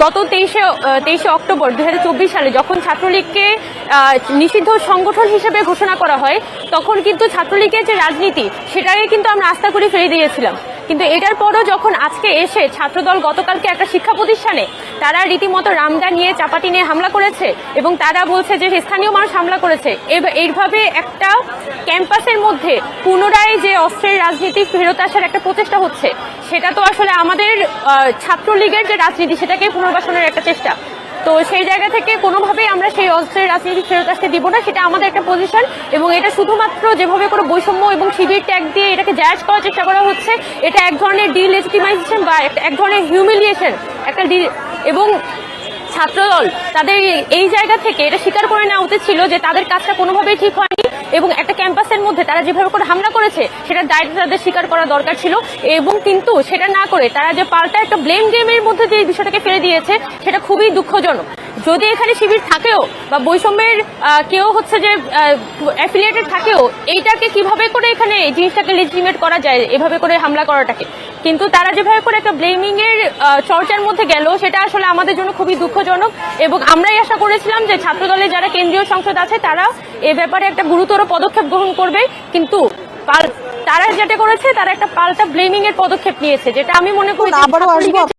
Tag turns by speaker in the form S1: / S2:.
S1: গত 23শে অক্টোবর 2024 সালে যখন ছাত্রলীগকে নিষিদ্ধ সংগঠন হিসেবে ঘোষণা করা হয়, তখন কিন্তু ছাত্রলীগের যে রাজনীতি সেটাকে কিন্তু আমরা আস্থা করে ফেলে দিয়েছিলাম। কিন্তু এটার পরও যখন আজকে এসে ছাত্রদল গতকালকে একটা শিক্ষা প্রতিষ্ঠানে তারা রীতিমতো রামদা নিয়ে চাপাতি নিয়ে হামলা করেছে এবং তারা বলছে যে স্থানীয় মানুষ হামলা করেছে, এইভাবে একটা ক্যাম্পাসের মধ্যে পুনরায় যে অস্ত্রের রাজনীতি ফেরত আসার একটা প্রচেষ্টা হচ্ছে, সেটা তো আসলে আমাদের ছাত্রলীগের যে রাজনীতি সেটাকে পুনর্বাসনের একটা চেষ্টা। তো সেই জায়গা থেকে কোনোভাবেই আমরা সেই অস্ত্রের রাজনীতি ফেরত আসতে দিব না, সেটা আমাদের একটা পজিশন। এবং এটা শুধুমাত্র যেভাবে করে বৈষম্য এবং শিবির ট্যাগ দিয়ে এটাকে জায়াজ করার চেষ্টা করা হচ্ছে, এটা এক ধরনের ডিলেজিটিমাইজেশন বা এক ধরনের হিউমিলিয়েশন একটা এবং ছাত্রদল তাদের এই জায়গা থেকে এটা স্বীকার করে নেওয়া উচিত ছিল যে তাদের কাজটা কোনোভাবেই ঠিক হয়নি এবং একটা ক্যাম্পাসের মধ্যে তারা যেভাবে করে হামলা করেছে সেটার দায়িত্ব তাদের স্বীকার করা দরকার ছিল। এবং কিন্তু সেটা না করে তারা যে পাল্টা একটা ব্লেম গেমের মধ্যে যে বিষয়টাকে ফেলে দিয়েছে সেটা খুবই দুঃখজনক। যদি এখানে শিবির থাকেও বা বৈষম্যের কেউ হচ্ছে যে অ্যাফিলিয়েটেড থাকেও, এইটাকে কিভাবে করে এখানে জিনিসটাকে লেজিটিমেট করা যায় এভাবে করে হামলা করাটাকে, কিন্তু তারা যেভাবে করে একটা ব্লেমিং এর চর্চার মধ্যে গেল সেটা আসলে আমাদের জন্য খুবই দুঃখজনক। এবং আমরাই আশা করেছিলাম যে ছাত্রদলের যারা কেন্দ্রীয় সংসদ আছে তারা এ ব্যাপারে একটা গুরুতর পদক্ষেপ গ্রহণ করবে, কিন্তু তারা যেটা করেছে তারা একটা পাল্টা ব্লেমিং এর পদক্ষেপ নিয়েছে, যেটা আমি মনে করি